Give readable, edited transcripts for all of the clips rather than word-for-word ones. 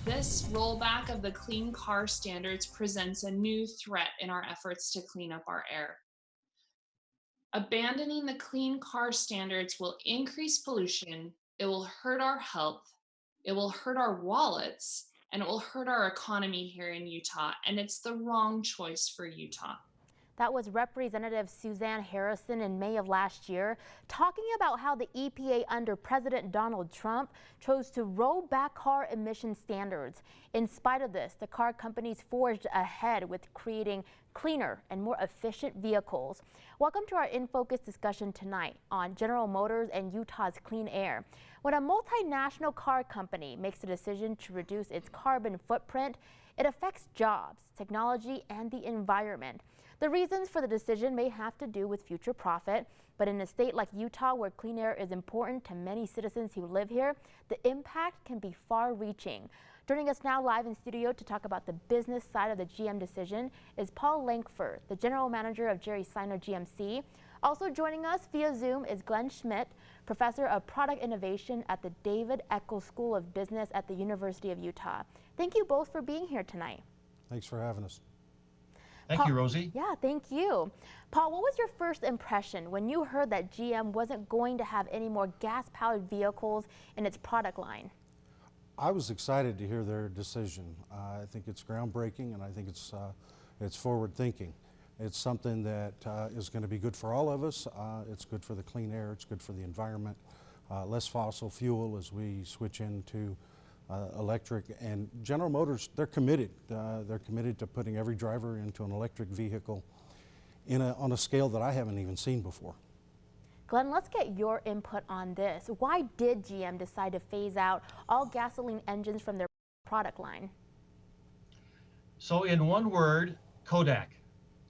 This rollback of the clean car standards presents a new threat in our efforts to clean up our air. Abandoning the clean car standards will increase pollution, it will hurt our health, it will hurt our wallets, and it will hurt our economy here in Utah. And it's the wrong choice for Utah. That was Representative Suzanne Harrison in May of last year, talking about how the EPA under President Donald Trump chose to roll back car emission standards. In spite of this, the car companies forged ahead with creating cleaner and more efficient vehicles. Welcome to our In Focus discussion tonight on General Motors and Utah's clean air. When a multinational car company makes a decision to reduce its carbon footprint, it affects jobs, technology, and the environment. The reasons for the decision may have to do with future profit, but in a state like Utah, where clean air is important to many citizens who live here, the impact can be far-reaching. Joining us now live in studio to talk about the business side of the GM decision is Paul Lankford, the general manager of Jerry Seiner GMC. Also joining us via Zoom is Glen Schmidt, professor of product innovation at the David Eccles School of Business at the University of Utah. Thank you both for being here tonight. Thanks for having us. Thank you, Rosie. Yeah, thank you. Paul, what was your first impression when you heard that GM wasn't going to have any more gas-powered vehicles in its product line? I was excited to hear their decision. I think it's groundbreaking, and I think it's forward-thinking. It's something that is going to be good for all of us. It's good for the clean air. It's good for the environment. Less fossil fuel as we switch into electric. And General Motors, they're committed. They're committed to putting every driver into an electric vehicle on a scale that I haven't even seen before. Glenn, let's get your input on this. Why did GM decide to phase out all gasoline engines from their product line? So in one word, Kodak.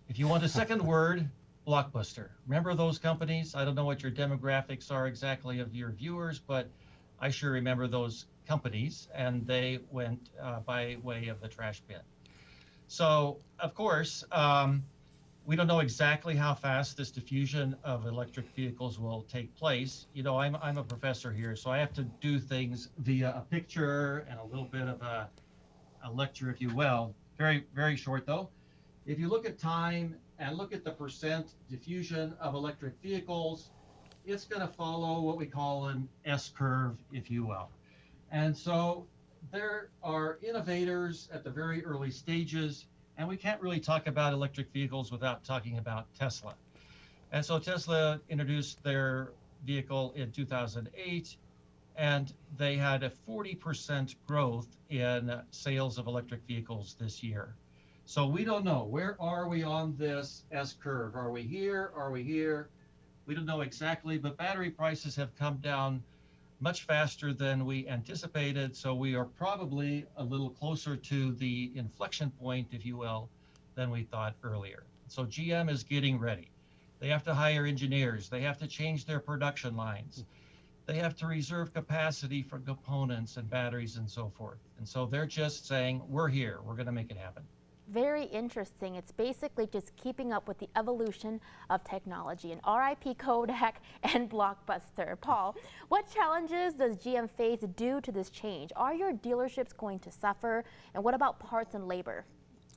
If you want a second word, Blockbuster. Remember those companies? I don't know what your demographics are exactly of your viewers, but I sure remember those companies, and they went by way of the trash bin. So, of course, we don't know exactly how fast this diffusion of electric vehicles will take place. You know, I'm a professor here, so I have to do things via a picture and a little bit of a lecture, if you will. Very, very short, though. If you look at time and look at the percent diffusion of electric vehicles, it's going to follow what we call an S-curve, if you will. And so there are innovators at the very early stages, and we can't really talk about electric vehicles without talking about Tesla. And so Tesla introduced their vehicle in 2008, and they had a 40% growth in sales of electric vehicles this year. So we don't know, where are we on this S-curve? Are we here? Are we here? We don't know exactly, but battery prices have come down much faster than we anticipated, so we are probably a little closer to the inflection point, if you will, than we thought earlier. So GM is getting ready. They have to hire engineers. They have to change their production lines. They have to reserve capacity for components and batteries and so forth. And so they're just saying, we're here. We're going to make it happen. Very interesting. It's basically just keeping up with the evolution of technology. And RIP Kodak and Blockbuster. Paul, what challenges does GM face due to this change? Are your dealerships going to suffer? And what about parts and labor?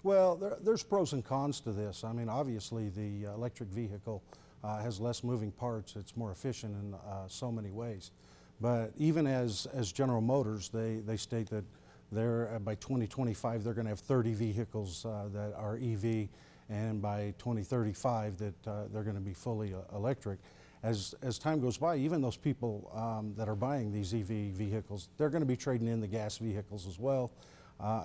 Well, there's pros and cons to this. I mean, obviously, the electric vehicle has less moving parts. It's more efficient in so many ways. But even as General Motors, they state that by 2025, they're going to have 30 vehicles that are EV, and by 2035, that they're going to be fully electric. As time goes by, even those people that are buying these EV vehicles, they're going to be trading in the gas vehicles as well.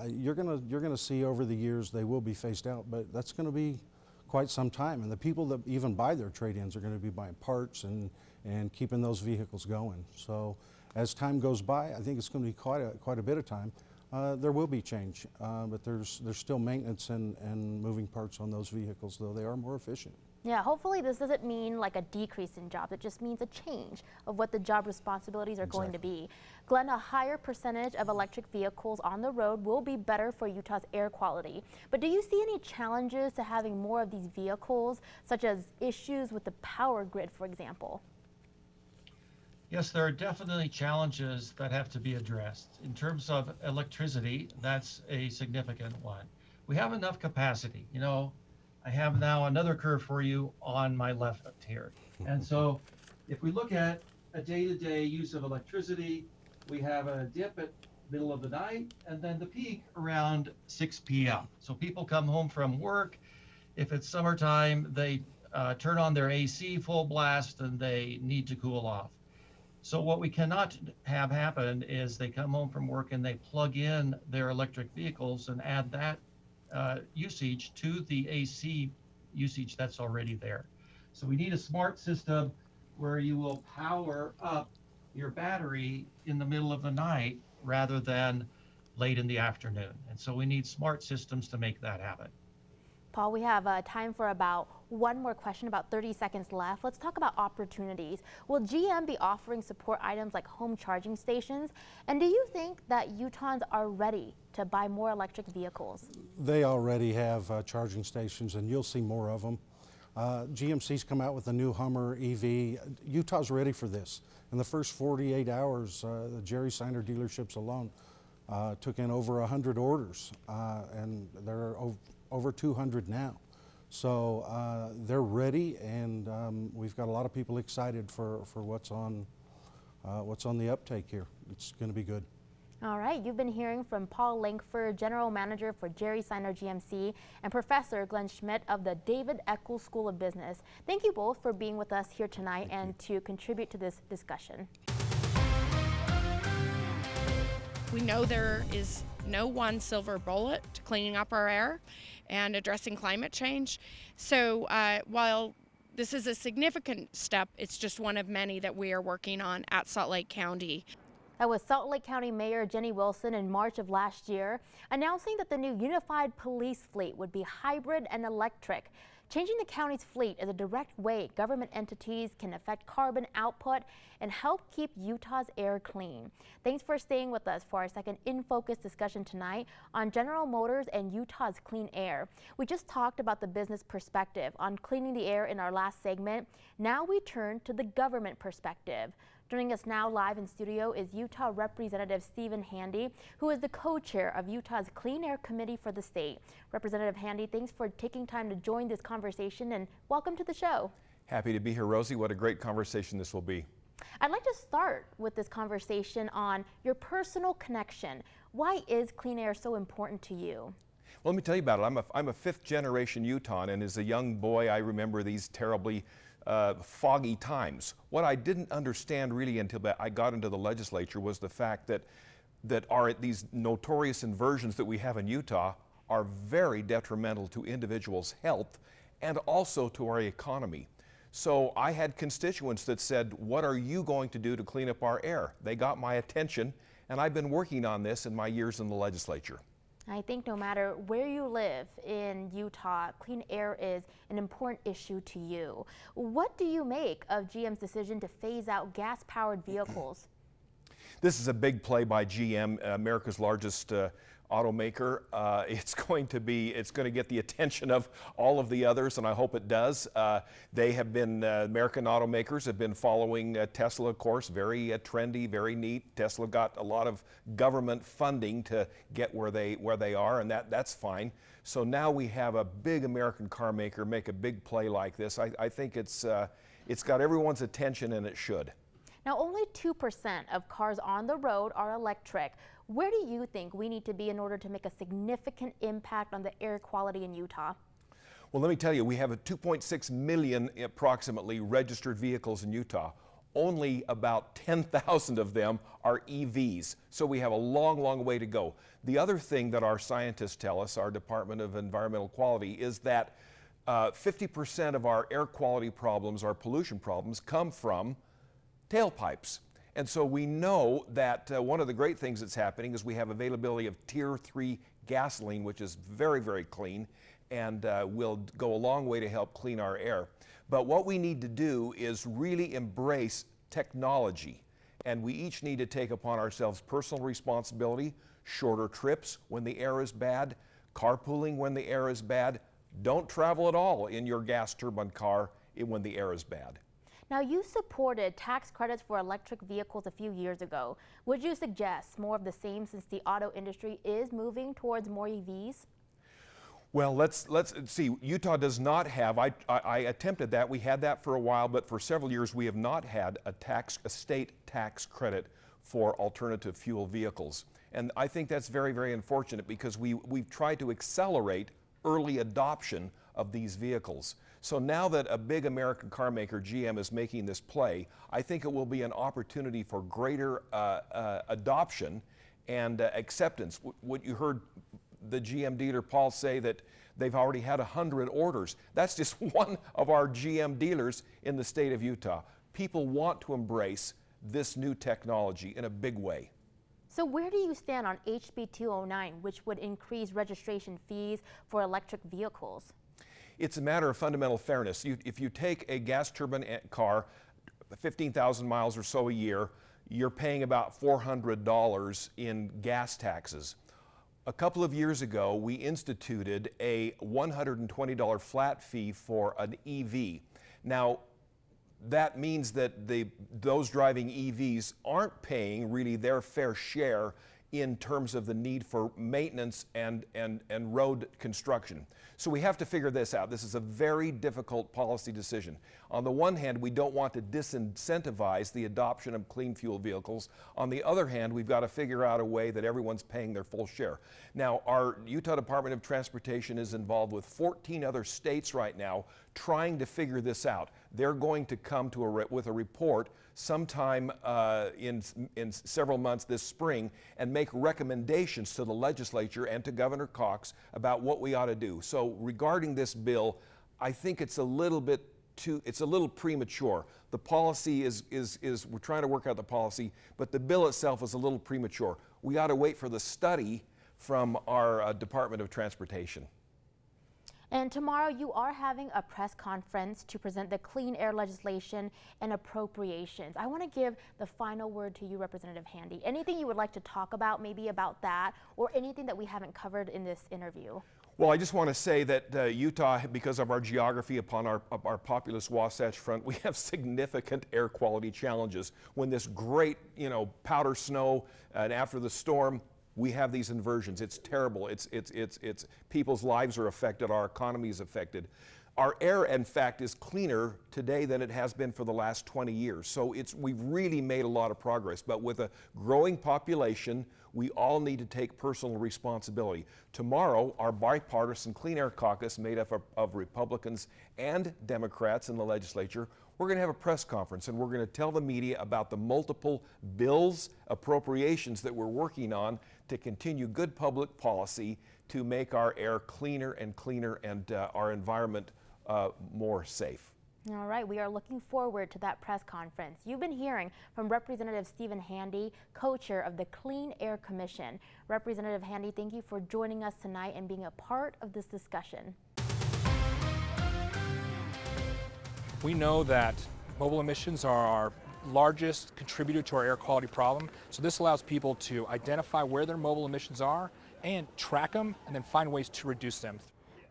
You're going to see over the years they will be phased out, but that's going to be quite some time. And the people that even buy their trade-ins are going to be buying parts and keeping those vehicles going. So as time goes by, I think it's going to be quite a bit of time. There will be change, but there's still maintenance and moving parts on those vehicles, though they are more efficient. Yeah, hopefully this doesn't mean like a decrease in jobs. It just means a change of what the job responsibilities are going to be. Glenn, a higher percentage of electric vehicles on the road will be better for Utah's air quality. But do you see any challenges to having more of these vehicles, such as issues with the power grid, for example? Yes, there are definitely challenges that have to be addressed. In terms of electricity, that's a significant one. We have enough capacity. You know, I have now another curve for you on my left here. And so if we look at a day-to-day use of electricity, we have a dip at middle of the night and then the peak around 6 p.m. So people come home from work. If it's summertime, they turn on their AC full blast and they need to cool off. So what we cannot have happen is they come home from work and they plug in their electric vehicles and add that usage to the AC usage that's already there. So we need a smart system where you will power up your battery in the middle of the night rather than late in the afternoon. And so we need smart systems to make that happen. Paul, we have time for about one more question, about 30 seconds left. Let's talk about opportunities. Will GM be offering support items like home charging stations? And do you think that Utahns are ready to buy more electric vehicles? They already have charging stations, and you'll see more of them. GMC's come out with a new Hummer EV. Utah's ready for this. In the first 48 hours, the Jerry Seiner dealerships alone took in over 100 orders, and there are over 200 now. So they're ready, and we've got a lot of people excited for what's on the uptake here. It's going to be good. All right, you've been hearing from Paul Lankford, General Manager for Jerry Seiner GMC, and Professor Glen Schmidt of the David Eccles School of Business. Thank you both for being with us here tonight and to contribute to this discussion. We know there is no one silver bullet to cleaning up our air and addressing climate change. So while this is a significant step, it's just one of many that we are working on at Salt Lake County. That was Salt Lake County Mayor Jenny Wilson in March of last year, announcing that the new unified police fleet would be hybrid and electric. Changing the county's fleet is a direct way government entities can affect carbon output and help keep Utah's air clean. Thanks for staying with us for our second In Focus discussion tonight on General Motors and Utah's clean air. We just talked about the business perspective on cleaning the air in our last segment. Now we turn to the government perspective. Joining us now live in studio is Utah Representative Stephen Handy, who is the co-chair of Utah's Clean Air Committee for the state. Representative Handy, thanks for taking time to join this conversation and welcome to the show. Happy to be here, Rosie. What a great conversation this will be. I'd like to start with this conversation on your personal connection. Why is clean air so important to you? Well, let me tell you about it. I'm a fifth generation Utahn, and as a young boy, I remember these terribly foggy times. What I didn't understand really until I got into the legislature was the fact that these notorious inversions that we have in Utah are very detrimental to individuals' health and also to our economy. So I had constituents that said, what are you going to do to clean up our air? They got my attention, and I've been working on this in my years in the legislature. I think no matter where you live in Utah, clean air is an important issue to you. What do you make of GM's decision to phase out gas-powered vehicles? This is a big play by GM, America's largest automaker. It's going to get the attention of all of the others, and I hope it does. They have been, American automakers have been following Tesla, of course, very trendy, very neat. Tesla got a lot of government funding to get where they are, and that's fine. So now we have a big American car maker make a big play like this. I think it's got everyone's attention, and it should. Now, only 2% of cars on the road are electric. Where do you think we need to be in order to make a significant impact on the air quality in Utah? Well, let me tell you, we have 2.6 million approximately registered vehicles in Utah. Only about 10,000 of them are EVs. So we have a long, long way to go. The other thing that our scientists tell us, our Department of Environmental Quality, is that 50% of our air quality problems, our pollution problems, come from tailpipes. And so we know that one of the great things that's happening is we have availability of Tier 3 gasoline, which is very, very clean and will go a long way to help clean our air. But what we need to do is really embrace technology. And we each need to take upon ourselves personal responsibility, shorter trips when the air is bad, carpooling when the air is bad. Don't travel at all in your gas turbine car when the air is bad. Now, you supported tax credits for electric vehicles a few years ago. Would you suggest more of the same since the auto industry is moving towards more EVs? Well, let's see. Utah does not have, I attempted that. We had that for a while, but for several years we have not had a state tax credit for alternative fuel vehicles. And I think that's very, very unfortunate because we've tried to accelerate early adoption of these vehicles. So now that a big American car maker, GM, is making this play, I think it will be an opportunity for greater adoption and acceptance. What you heard the GM dealer Paul say that they've already had 100 orders. That's just one of our GM dealers in the state of Utah. People want to embrace this new technology in a big way. So where do you stand on HB 209, which would increase registration fees for electric vehicles? It's a matter of fundamental fairness. If you take a gas turbine car, 15,000 miles or so a year, you're paying about $400 in gas taxes. A couple of years ago, we instituted a $120 flat fee for an EV. Now, that means that those driving EVs aren't paying really their fair share in terms of the need for maintenance and road construction. So we have to figure this out. This is a very difficult policy decision. On the one hand, we don't want to disincentivize the adoption of clean fuel vehicles. On the other hand, we've got to figure out a way that everyone's paying their full share. Now, our Utah Department of Transportation is involved with 14 other states right now trying to figure this out. They're going to come with a report sometime in several months this spring and make recommendations to the legislature and to Governor Cox about what we ought to do. So regarding this bill, I think it's a little premature. The policy is we're trying to work out the policy, but the bill itself is a little premature. We ought to wait for the study from our Department of Transportation. And tomorrow you are having a press conference to present the clean air legislation and appropriations. I want to give the final word to you, Representative Handy. Anything you would like to talk about, maybe about that, or anything that we haven't covered in this interview? Well, I just want to say that Utah, because of our geography upon our populous Wasatch Front, we have significant air quality challenges. When this great, powder snow and after the storm, we have these inversions. It's terrible. It's people's lives are affected. Our economy is affected. Our air, in fact, is cleaner today than it has been for the last 20 years. So we've really made a lot of progress. But with a growing population, we all need to take personal responsibility. Tomorrow, our bipartisan Clean Air Caucus, made up of Republicans and Democrats in the legislature, we're going to have a press conference and we're going to tell the media about the multiple bills, appropriations that we're working on to continue good public policy to make our air cleaner and our environment more safe. All right, we are looking forward to that press conference. You've been hearing from Representative Stephen Handy, co-chair of the Clean Air Commission. Representative Handy, thank you for joining us tonight and being a part of this discussion. We know that mobile emissions are our largest contributor to our air quality problem. So this allows people to identify where their mobile emissions are and track them and then find ways to reduce them.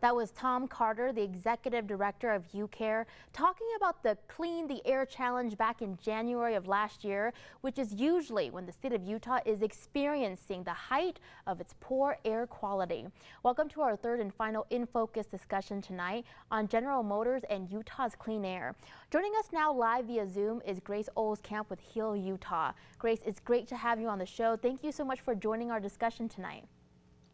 That was Tom Carter, the Executive Director of UCARE, talking about the Clean the Air Challenge back in January of last year, which is usually when the state of Utah is experiencing the height of its poor air quality. Welcome to our third and final In Focus discussion tonight on General Motors and Utah's clean air. Joining us now live via Zoom is Grace Olskamp with Heal Utah. Grace, it's great to have you on the show. Thank you so much for joining our discussion tonight.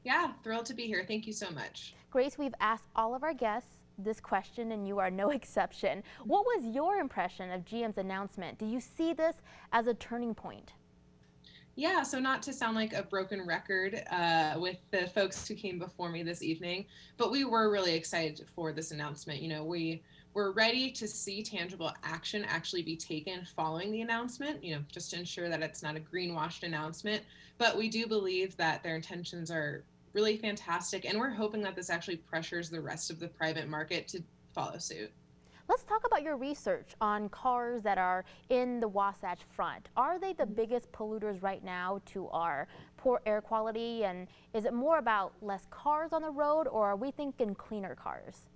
Yeah, thrilled to be here. Thank you so much. Grace, we've asked all of our guests this question and you are no exception. What was your impression of GM's announcement? Do you see this as a turning point? Yeah, so not to sound like a broken record with the folks who came before me this evening, but we were really excited for this announcement. We were ready to see tangible action actually be taken following the announcement, just to ensure that it's not a greenwashed announcement. But we do believe that their intentions are really fantastic, and we're hoping that this actually pressures the rest of the private market to follow suit. Let's talk about your research on cars that are in the Wasatch Front. Are they the biggest polluters right now to our poor air quality? And is it more about less cars on the road, or are we thinking cleaner cars?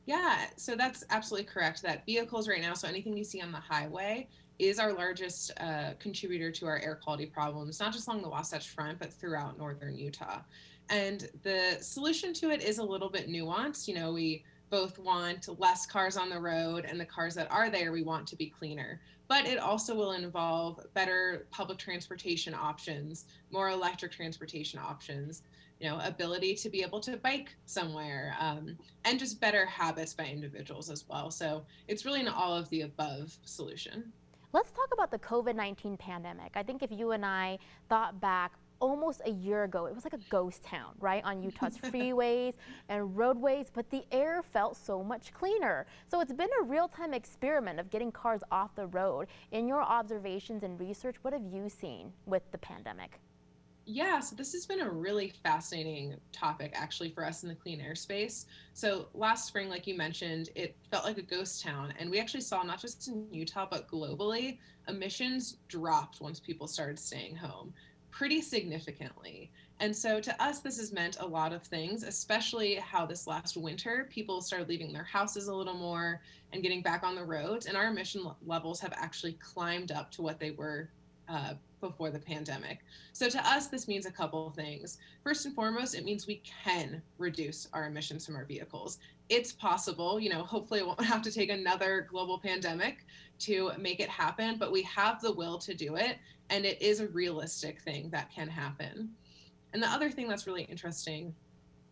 Yeah, so that's absolutely correct. That vehicles right now, so anything you see on the highway, is our largest contributor to our air quality problems, not just along the Wasatch Front, but throughout northern Utah. And the solution to it is a little bit nuanced. You know, we both want less cars on the road, and the cars that are there, we want to be cleaner. But it also will involve better public transportation options, more electric transportation options, you know, ability to be able to bike somewhere, and just better habits by individuals as well. So it's really an all of the above solution. Let's talk about the COVID-19 pandemic. I think if you and I thought back almost a year ago, it was like a ghost town, right, on Utah's freeways and roadways, but the air felt so much cleaner. So it's been a real-time experiment of getting cars off the road. In your observations and research, what have you seen with the pandemic? Yeah, so this has been a really fascinating topic actually for us in the clean air space. So last spring, like you mentioned, it felt like a ghost town. And we actually saw, not just in Utah, but globally, emissions dropped once people started staying home pretty significantly. And so to us, this has meant a lot of things, especially how this last winter, people started leaving their houses a little more and getting back on the roads. And our emission levels have actually climbed up to what they were before the pandemic. So to us, this means a couple of things. First and foremost, it means we can reduce our emissions from our vehicles. It's possible, you know, hopefully it won't have to take another global pandemic to make it happen, but we have the will to do it, and it is a realistic thing that can happen. And the other thing that's really interesting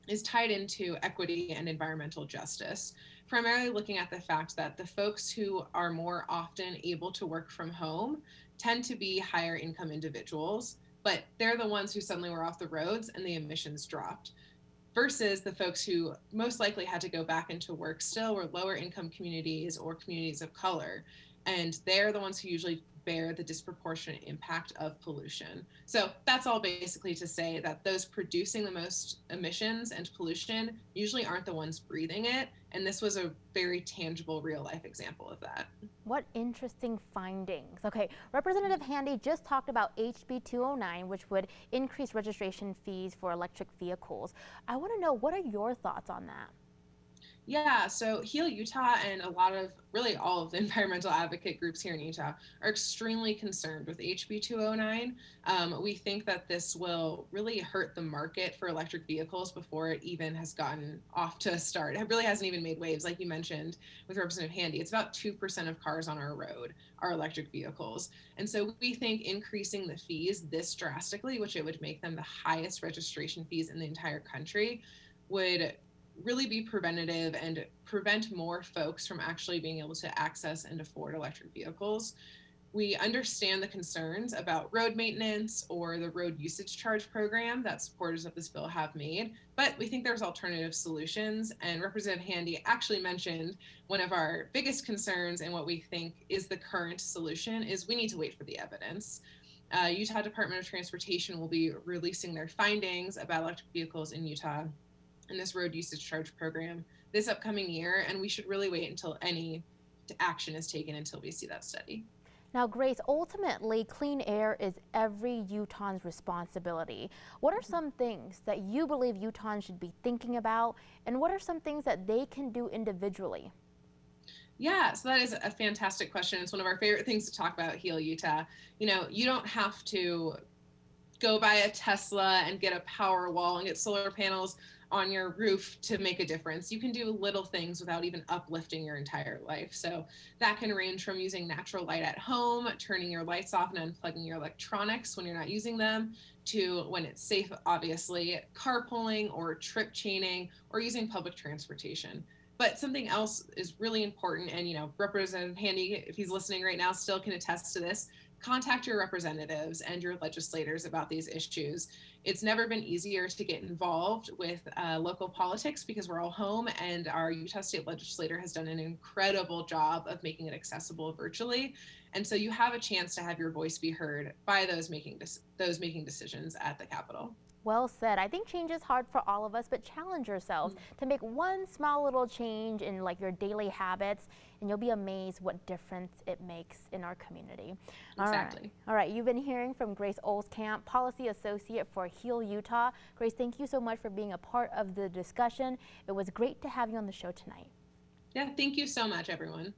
is tied into equity and environmental justice, primarily looking at the fact that the folks who are more often able to work from home tend to be higher income individuals, but they're the ones who suddenly were off the roads and the emissions dropped, versus the folks who most likely had to go back into work still were lower income communities or communities of color. And they're the ones who usually bear the disproportionate impact of pollution. So that's all basically to say that those producing the most emissions and pollution usually aren't the ones breathing it. And this was a very tangible real life example of that. What interesting findings. Okay, Representative Handy just talked about HB 209, which would increase registration fees for electric vehicles. I want to know, what are your thoughts on that? Yeah, so Heal Utah and a lot of, really all of the environmental advocate groups here in Utah are extremely concerned with HB 209. We think that this will really hurt the market for electric vehicles before it even has gotten off to a start. It really hasn't even made waves, like you mentioned with Representative Handy. It's about 2% of cars on our road are electric vehicles. And so we think increasing the fees this drastically, which it would make them the highest registration fees in the entire country, would really be preventative and prevent more folks from actually being able to access and afford electric vehicles. We understand the concerns about road maintenance or the road usage charge program that supporters of this bill have made, but we think there's alternative solutions. And Representative Handy actually mentioned one of our biggest concerns and what we think is the current solution is we need to wait for the evidence. Utah Department of Transportation will be releasing their findings about electric vehicles in Utah in this road usage charge program this upcoming year, and we should really wait until any action is taken until we see that study. Now, Grace, ultimately, clean air is every Utahns' responsibility. What are some things that you believe Utahns should be thinking about, and what are some things that they can do individually? Yeah, so that is a fantastic question. It's one of our favorite things to talk about at Heal Utah. You know, you don't have to go buy a Tesla and get a power wall and get solar panels on your roof to make a difference. You can do little things without even uplifting your entire life. So that can range from using natural light at home, turning your lights off and unplugging your electronics when you're not using them, to when it's safe, obviously, carpooling or trip chaining or using public transportation. But something else is really important, and, you know, Representative Handy, if he's listening right now, still can attest to this. Contact your representatives and your legislators about these issues. It's never been easier to get involved with local politics because we're all home, and our Utah State Legislature has done an incredible job of making it accessible virtually. And so you have a chance to have your voice be heard by those making decisions at the Capitol. Well said. I think change is hard for all of us, but challenge yourselves to make one small little change in like your daily habits, and you'll be amazed what difference it makes in our community. Exactly. All right. You've been hearing from Grace Olskamp, Policy Associate for Heal Utah. Grace, thank you so much for being a part of the discussion. It was great to have you on the show tonight. Yeah, thank you so much, everyone.